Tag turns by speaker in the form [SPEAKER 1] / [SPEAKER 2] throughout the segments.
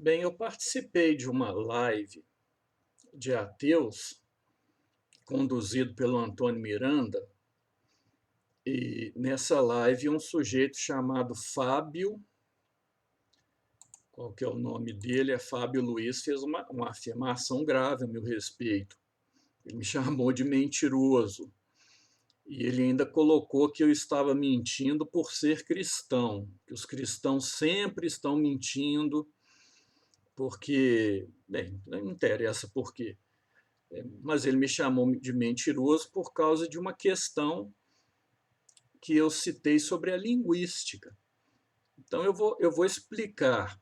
[SPEAKER 1] Bem, eu participei de uma live de ateus, conduzido pelo Antônio Miranda, e nessa live um sujeito chamado Fábio, qual que é o nome dele? É Fábio Luiz, fez uma afirmação grave a meu respeito. Ele me chamou de mentiroso. E ele ainda colocou que eu estava mentindo por ser cristão, que os cristãos sempre estão mentindo, porque, bem, não interessa por quê. Mas ele me chamou de mentiroso por causa de uma questão que eu citei sobre a linguística. Então eu vou explicar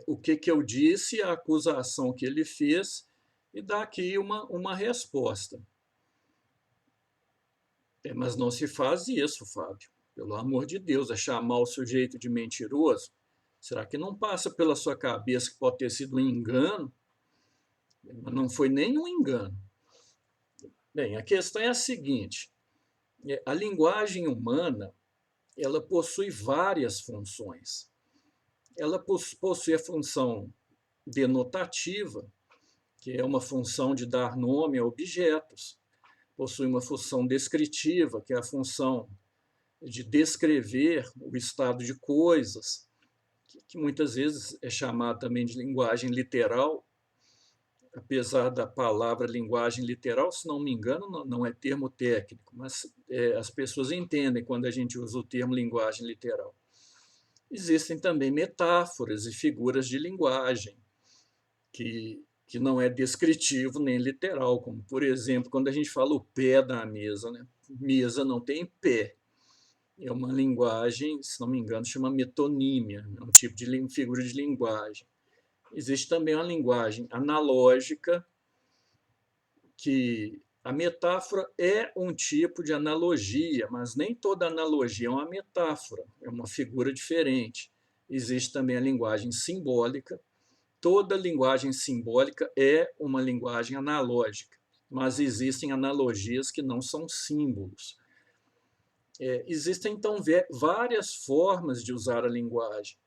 [SPEAKER 1] o que eu disse, a acusação que ele fez e dar aqui uma resposta. Mas não se faz isso, Fábio. Pelo amor de Deus, é chamar o sujeito de mentiroso? Será que não passa pela sua cabeça que pode ter sido um engano? Mas não foi nenhum engano. Bem, a questão é a seguinte: a linguagem humana ela possui várias funções. Ela possui a função denotativa, que é uma função de dar nome a objetos. Possui uma função descritiva, que é a função de descrever o estado de coisas, que muitas vezes é chamada também de linguagem literal, apesar da palavra linguagem literal, se não me engano, não é termo técnico, mas as pessoas entendem quando a gente usa o termo linguagem literal. Existem também metáforas e figuras de linguagem, que não é descritivo nem literal, como, por exemplo, quando a gente fala o pé da mesa, né? Mesa não tem pé. É uma linguagem, se não me engano, chama metonímia, é um tipo de figura de linguagem. Existe também uma linguagem analógica, que a metáfora é um tipo de analogia, mas nem toda analogia é uma metáfora, é uma figura diferente. Existe também a linguagem simbólica. Toda linguagem simbólica é uma linguagem analógica, mas existem analogias que não são símbolos. Existem, então, várias formas de usar a linguagem.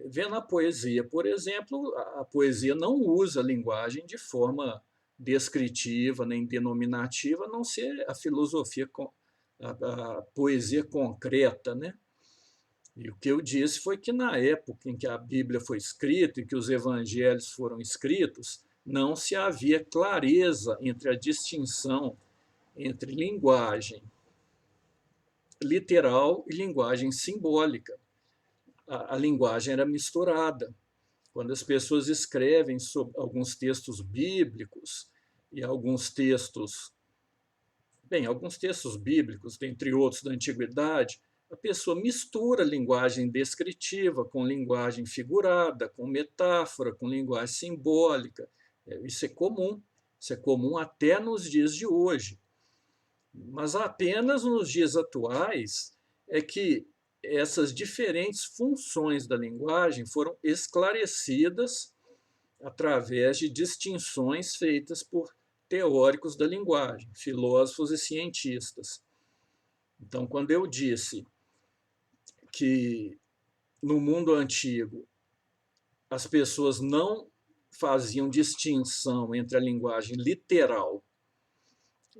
[SPEAKER 1] Vendo a poesia, por exemplo, a poesia não usa a linguagem de forma descritiva nem denominativa, a não ser a filosofia, a poesia concreta, né? E o que eu disse foi que na época em que a Bíblia foi escrita e que os evangelhos foram escritos, não se havia clareza entre a distinção entre linguagem literal e linguagem simbólica. A linguagem era misturada. Quando as pessoas escrevem sobre alguns textos bíblicos e alguns textos bíblicos, dentre outros da antiguidade, a pessoa mistura linguagem descritiva com linguagem figurada, com metáfora, com linguagem simbólica. Isso é comum até nos dias de hoje. Mas apenas nos dias atuais é que essas diferentes funções da linguagem foram esclarecidas através de distinções feitas por teóricos da linguagem, filósofos e cientistas. Então, quando eu disse que no mundo antigo as pessoas não faziam distinção entre a linguagem literal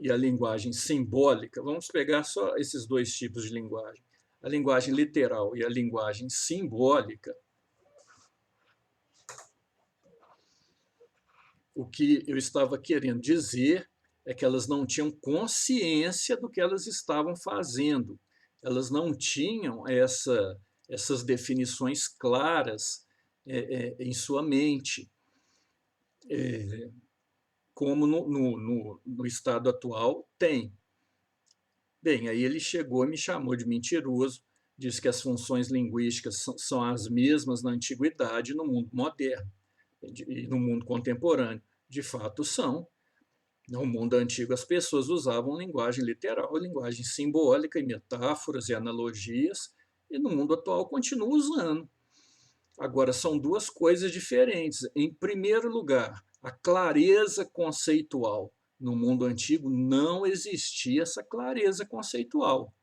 [SPEAKER 1] e a linguagem simbólica, vamos pegar só esses dois tipos de linguagem, a linguagem literal e a linguagem simbólica. O que eu estava querendo dizer é que elas não tinham consciência do que elas estavam fazendo. Elas não tinham essas definições claras em sua mente, como no estado atual tem. Bem, aí ele chegou e me chamou de mentiroso, disse que as funções linguísticas são as mesmas na antiguidade e no mundo moderno e no mundo contemporâneo. De fato são. No mundo antigo as pessoas usavam linguagem literal, linguagem simbólica e metáforas e analogias, e no mundo atual continuam usando. Agora, são duas coisas diferentes. Em primeiro lugar, a clareza conceitual. No mundo antigo não existia essa clareza conceitual,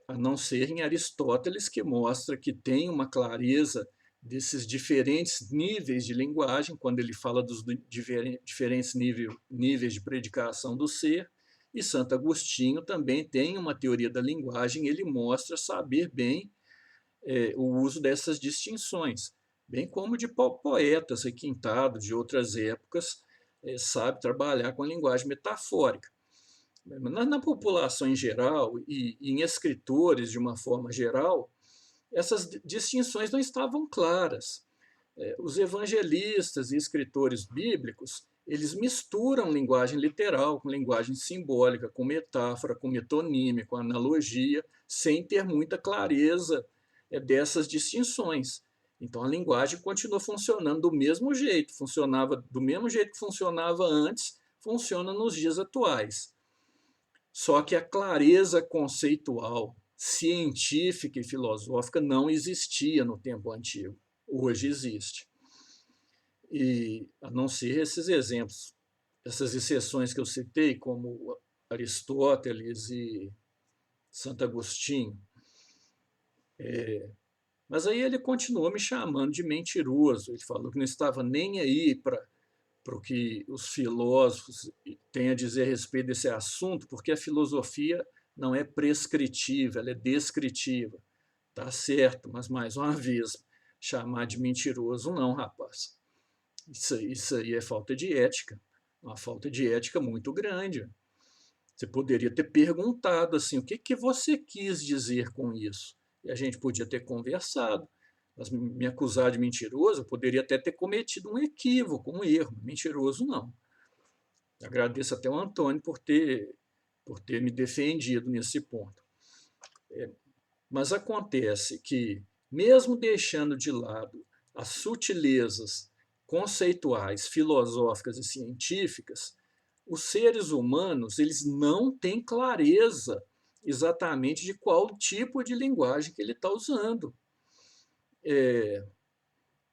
[SPEAKER 1] a não ser em Aristóteles, que mostra que tem uma clareza desses diferentes níveis de linguagem, quando ele fala dos diferentes níveis de predicação do ser, e Santo Agostinho também tem uma teoria da linguagem, ele mostra saber bem o uso dessas distinções, bem como de poetas requintados de outras épocas, sabe trabalhar com a linguagem metafórica. Na população em geral e em escritores de uma forma geral, essas distinções não estavam claras. Os evangelistas e escritores bíblicos, eles misturam linguagem literal com linguagem simbólica, com metáfora, com metonímia, com analogia, sem ter muita clareza dessas distinções. Então a linguagem continua funcionando do mesmo jeito, funcionava do mesmo jeito que funcionava antes, funciona nos dias atuais. Só que a clareza conceitual, científica e filosófica não existia no tempo antigo. Hoje existe. E, a não ser esses exemplos, essas exceções que eu citei, como Aristóteles e Santo Agostinho, mas aí ele continuou me chamando de mentiroso. Ele falou que não estava nem aí para o que os filósofos têm a dizer a respeito desse assunto, porque a filosofia não é prescritiva, ela é descritiva. Tá certo, mas mais uma vez, chamar de mentiroso não, rapaz. Isso aí é falta de ética, uma falta de ética muito grande. Você poderia ter perguntado assim, o que, que você quis dizer com isso? E a gente podia ter conversado. Mas me acusar de mentiroso, eu poderia até ter cometido um equívoco, um erro. Mentiroso, não. Agradeço até ao Antônio por ter me defendido nesse ponto. Mas acontece que, mesmo deixando de lado as sutilezas conceituais, filosóficas e científicas, os seres humanos eles não têm clareza exatamente de qual tipo de linguagem que ele está usando.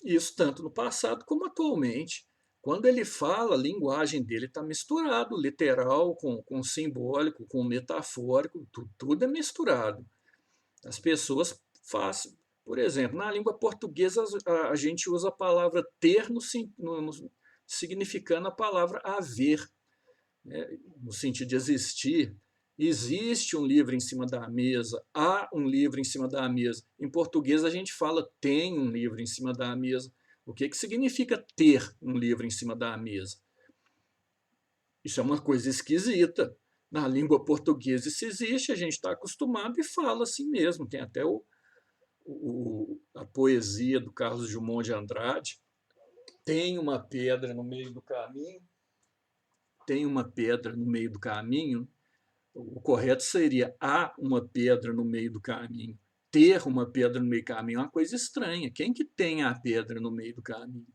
[SPEAKER 1] Isso tanto no passado como atualmente. Quando ele fala, a linguagem dele está misturado, literal com simbólico, com metafórico, tudo é misturado. As pessoas fazem, por exemplo, na língua portuguesa a gente usa a palavra ter significando a palavra haver, né, no sentido de existir. Existe um livro em cima da mesa, há um livro em cima da mesa. Em português a gente fala tem um livro em cima da mesa. O que significa ter um livro em cima da mesa? Isso é uma coisa esquisita. Na língua portuguesa isso existe, a gente está acostumado e fala assim mesmo. Tem até a poesia do Carlos Drummond de Andrade. Tem uma pedra no meio do caminho, tem uma pedra no meio do caminho. O correto seria há uma pedra no meio do caminho. Ter uma pedra no meio do caminho é uma coisa estranha. Quem que tem a pedra no meio do caminho?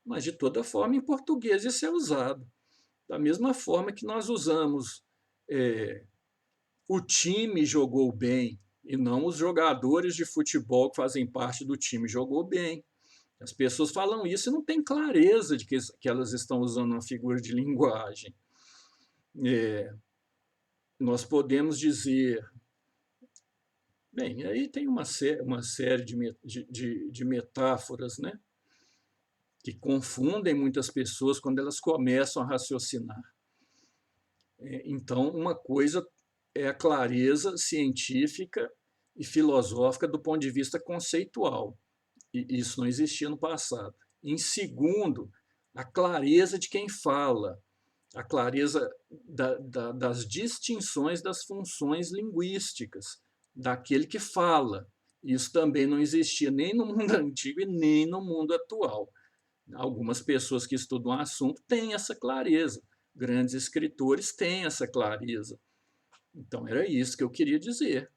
[SPEAKER 1] Mas, de toda forma, em português isso é usado. Da mesma forma que nós usamos o time jogou bem, e não os jogadores de futebol que fazem parte do time jogou bem. As pessoas falam isso e não têm clareza de que elas estão usando uma figura de linguagem. Nós podemos dizer... Bem, aí tem uma série de metáforas, né, que confundem muitas pessoas quando elas começam a raciocinar. Então, uma coisa é a clareza científica e filosófica do ponto de vista conceitual. E isso não existia no passado. Em segundo, a clareza de quem fala, a clareza das distinções das funções linguísticas, daquele que fala. Isso também não existia nem no mundo antigo e nem no mundo atual. Algumas pessoas que estudam o assunto têm essa clareza, grandes escritores têm essa clareza. Então, era isso que eu queria dizer.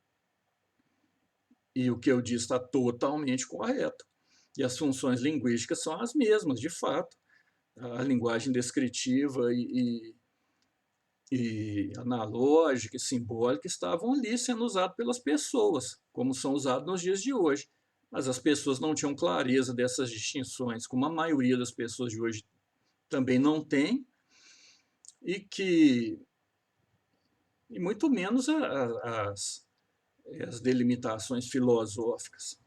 [SPEAKER 1] E o que eu disse está totalmente correto. E as funções linguísticas são as mesmas, de fato. A linguagem descritiva e analógica e simbólica estavam ali sendo usados pelas pessoas, como são usados nos dias de hoje. Mas as pessoas não tinham clareza dessas distinções, como a maioria das pessoas de hoje também não tem, e muito menos as delimitações filosóficas.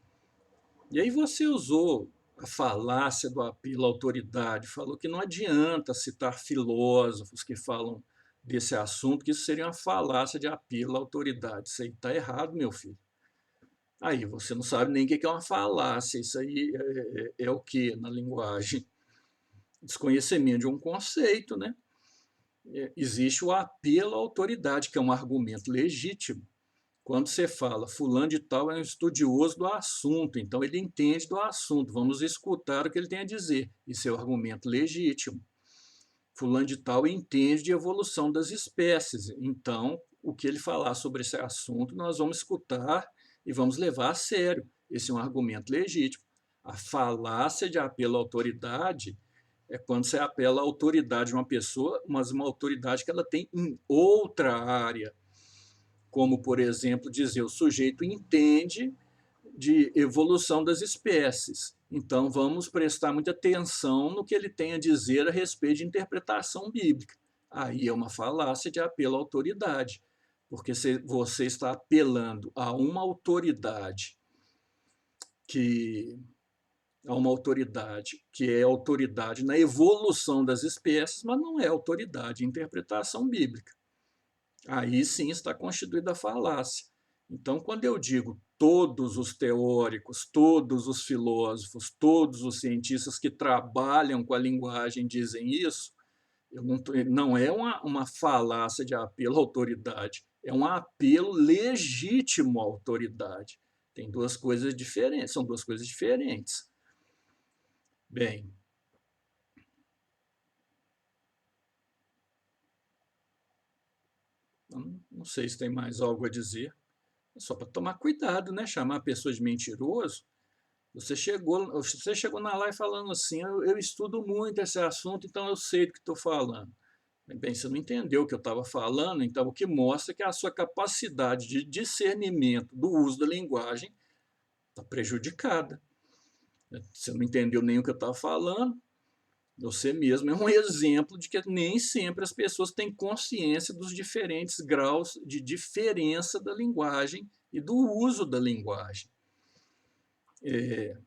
[SPEAKER 1] E aí você usou a falácia do apelo à autoridade, falou que não adianta citar filósofos que falam desse assunto, que isso seria uma falácia de apelo à autoridade. Isso aí está errado, meu filho. Aí você não sabe nem o que é uma falácia, isso aí é o que na linguagem? Desconhecimento de um conceito, né? Existe o apelo à autoridade, que é um argumento legítimo. Quando você fala, fulano de tal é um estudioso do assunto, então ele entende do assunto, vamos escutar o que ele tem a dizer. Isso é um argumento legítimo. Fulano de tal entende de evolução das espécies, então o que ele falar sobre esse assunto nós vamos escutar e vamos levar a sério. Esse é um argumento legítimo. A falácia de apelo à autoridade é quando você apela à autoridade de uma pessoa, mas uma autoridade que ela tem em outra área, como, por exemplo, dizer o sujeito entende de evolução das espécies. Então, vamos prestar muita atenção no que ele tem a dizer a respeito de interpretação bíblica. Aí é uma falácia de apelo à autoridade, porque você está apelando a uma autoridade que é autoridade na evolução das espécies, mas não é autoridade em interpretação bíblica. Aí sim está constituída a falácia. Então, quando eu digo todos os teóricos, todos os filósofos, todos os cientistas que trabalham com a linguagem dizem isso, não é uma falácia de apelo à autoridade, é um apelo legítimo à autoridade. Tem duas coisas diferentes, são duas coisas diferentes. Bem, não sei se tem mais algo a dizer. É só para tomar cuidado, né? Chamar a pessoa de mentiroso. Você chegou na live falando assim, eu estudo muito esse assunto, então eu sei do que estou falando. Bem, você não entendeu o que eu estava falando, então o que mostra que a sua capacidade de discernimento do uso da linguagem está prejudicada. Você não entendeu nem o que eu estava falando, você mesmo é um exemplo de que nem sempre as pessoas têm consciência dos diferentes graus de diferença da linguagem e do uso da linguagem. E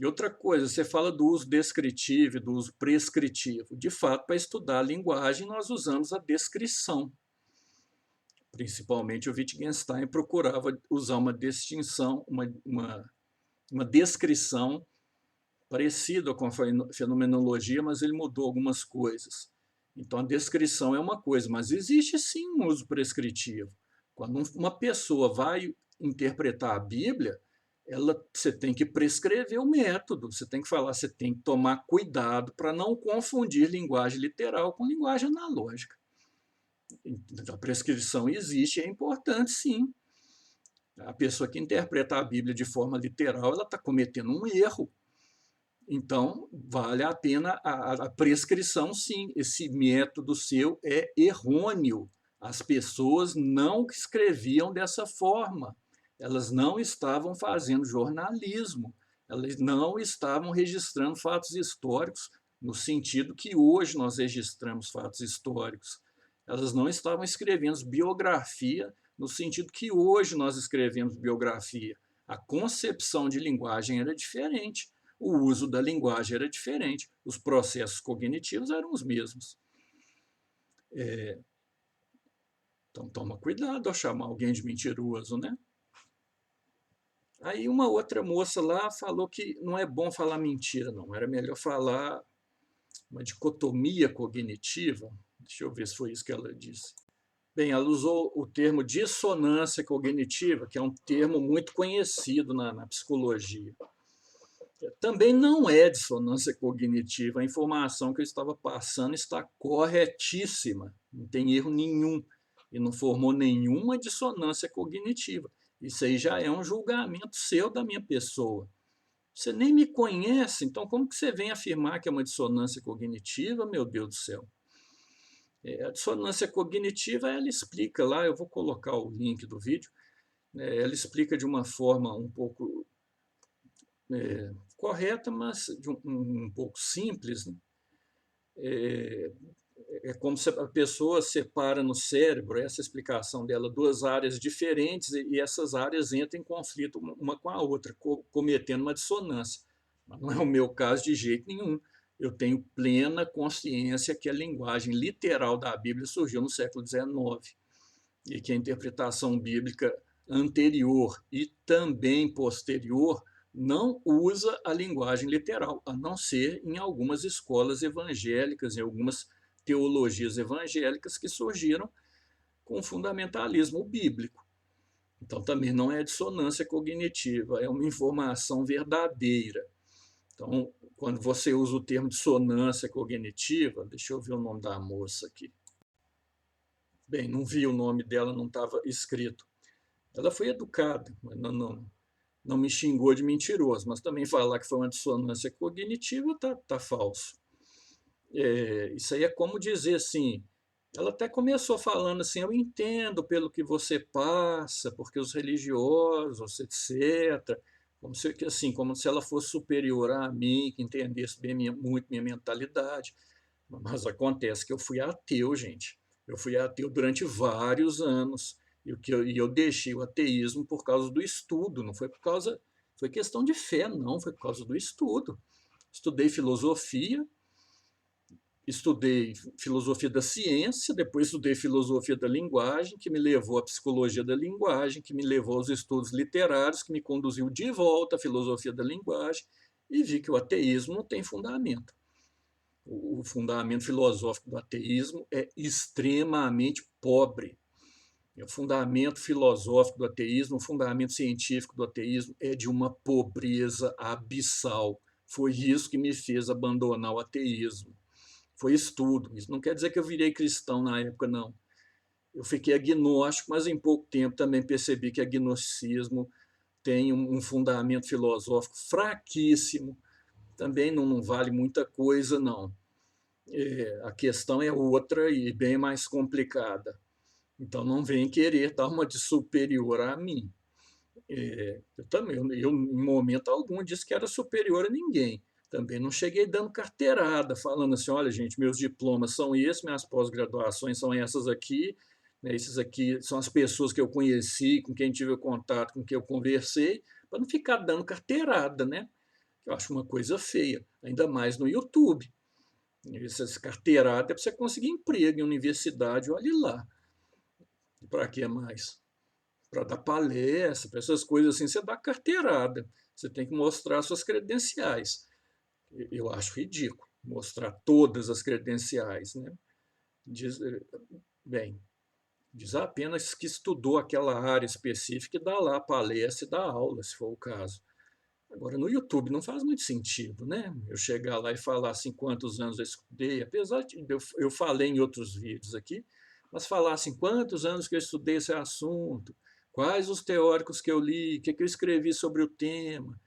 [SPEAKER 1] outra coisa, você fala do uso descritivo e do uso prescritivo. De fato, para estudar a linguagem, nós usamos a descrição. Principalmente o Wittgenstein procurava usar uma distinção, uma descrição parecida com a fenomenologia, mas ele mudou algumas coisas. Então, a descrição é uma coisa, mas existe sim um uso prescritivo. Quando uma pessoa vai interpretar a Bíblia, você tem que prescrever o método, você tem que falar, você tem que tomar cuidado para não confundir linguagem literal com linguagem analógica. A prescrição existe, é importante sim. A pessoa que interpreta a Bíblia de forma literal, ela está cometendo um erro. Então, vale a pena a prescrição, sim. Esse método seu é errôneo. As pessoas não escreviam dessa forma. Elas não estavam fazendo jornalismo. Elas não estavam registrando fatos históricos no sentido que hoje nós registramos fatos históricos. Elas não estavam escrevendo biografia no sentido que hoje nós escrevemos biografia. A concepção de linguagem era diferente. O uso da linguagem era diferente, os processos cognitivos eram os mesmos. Então, toma cuidado ao chamar alguém de mentiroso, né? Aí uma outra moça lá falou que não é bom falar mentira, não. Era melhor falar uma dicotomia cognitiva. Deixa eu ver se foi isso que ela disse. Bem, ela usou o termo dissonância cognitiva, que é um termo muito conhecido na psicologia. Também não é dissonância cognitiva. A informação que eu estava passando está corretíssima, não tem erro nenhum, e não formou nenhuma dissonância cognitiva. Isso aí já é um julgamento seu da minha pessoa. Você nem me conhece, então como que você vem afirmar que é uma dissonância cognitiva, meu Deus do céu? A dissonância cognitiva, ela explica lá, eu vou colocar o link do vídeo, ela explica de uma forma um pouco correta, mas um pouco simples, né? É como se a pessoa separa no cérebro, essa explicação dela, duas áreas diferentes e essas áreas entram em conflito uma com a outra, cometendo uma dissonância. Mas não é o meu caso de jeito nenhum. Eu tenho plena consciência que a linguagem literal da Bíblia surgiu no século XIX e que a interpretação bíblica anterior e também posterior não usa a linguagem literal, a não ser em algumas escolas evangélicas, em algumas teologias evangélicas que surgiram com o fundamentalismo bíblico. Então, também não é dissonância cognitiva, é uma informação verdadeira. Então, quando você usa o termo dissonância cognitiva, deixa eu ver o nome da moça aqui. Bem, não vi o nome dela, não estava escrito. Ela foi educada, mas não me xingou de mentiroso, mas também falar que foi uma dissonância cognitiva tá falso. Isso aí é como dizer assim, ela até começou falando assim, eu entendo pelo que você passa, porque os religiosos, etc., como se ela fosse superior a mim, que entendesse bem muito minha mentalidade. Mas acontece que eu fui ateu, gente. Eu fui ateu durante vários anos. E eu deixei o ateísmo por causa do estudo, não foi por causa. Foi questão de fé, não, foi por causa do estudo. Estudei filosofia da ciência, depois estudei filosofia da linguagem, que me levou à psicologia da linguagem, que me levou aos estudos literários, que me conduziu de volta à filosofia da linguagem, e vi que o ateísmo não tem fundamento. O fundamento filosófico do ateísmo é extremamente pobre. O fundamento filosófico do ateísmo, o fundamento científico do ateísmo é de uma pobreza abissal. Foi isso que me fez abandonar o ateísmo. Foi estudo. Isso não quer dizer que eu virei cristão na época, não. Eu fiquei agnóstico, mas em pouco tempo também percebi que agnosticismo tem um fundamento filosófico fraquíssimo. Também não vale muita coisa, não. A questão é outra e bem mais complicada. Então não vem querer dar uma de superior a mim. Eu também, em momento algum, disse que era superior a ninguém. Também não cheguei dando carteirada, falando assim, olha, gente, meus diplomas são esses, minhas pós-graduações são essas aqui, né, esses aqui são as pessoas que eu conheci, com quem tive contato, com quem eu conversei, para não ficar dando carteirada, né? Eu acho uma coisa feia, ainda mais no YouTube. Essas carteiradas é para você conseguir emprego em universidade, olhe lá. Para que mais? Para dar palestra, para essas coisas assim, você dá carteirada. Você tem que mostrar suas credenciais. Eu acho ridículo mostrar todas as credenciais, né? Diz, bem, diz apenas que estudou aquela área específica e dá lá a palestra e dá aula, se for o caso. Agora, no YouTube não faz muito sentido, né? Eu chegar lá e falar assim quantos anos eu estudei, apesar de eu falei em outros vídeos aqui, mas falar assim quantos anos que eu estudei esse assunto, quais os teóricos que eu li, o que eu escrevi sobre o tema,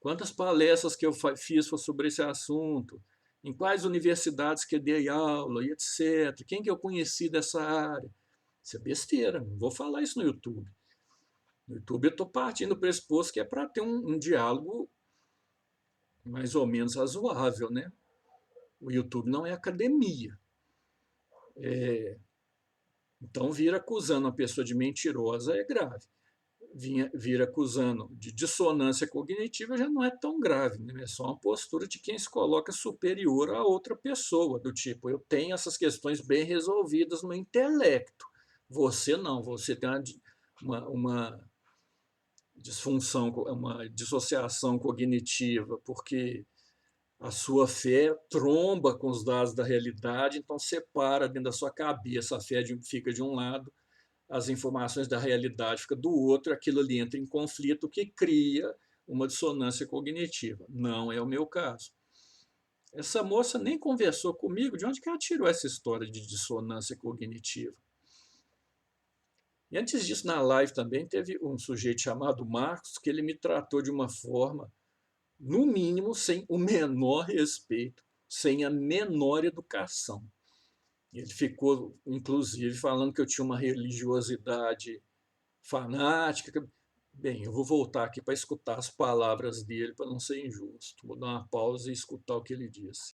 [SPEAKER 1] quantas palestras que eu fiz sobre esse assunto, em quais universidades que eu dei aula, e etc. Quem que eu conheci dessa área. Isso é besteira, não vou falar isso no YouTube. No YouTube eu estou partindo do pressuposto que é para ter um diálogo mais ou menos razoável, né? O YouTube não é academia. Então, vir acusando uma pessoa de mentirosa é grave. Vir acusando de dissonância cognitiva já não é tão grave, né? É só uma postura de quem se coloca superior a outra pessoa, do tipo, eu tenho essas questões bem resolvidas no intelecto. Você não, você tem uma disfunção, uma dissociação cognitiva, porque a sua fé tromba com os dados da realidade, então separa dentro da sua cabeça, a fé fica de um lado, as informações da realidade fica do outro, aquilo ali entra em conflito, que cria uma dissonância cognitiva. Não é o meu caso. Essa moça nem conversou comigo, de onde que ela tirou essa história de dissonância cognitiva? E antes disso, na live também, teve um sujeito chamado Marcos, que ele me tratou de uma forma, no mínimo, sem o menor respeito, sem a menor educação. Ele ficou, inclusive, falando que eu tinha uma religiosidade fanática. Bem, eu vou voltar aqui para escutar as palavras dele, para não ser injusto. Vou dar uma pausa e escutar o que ele disse.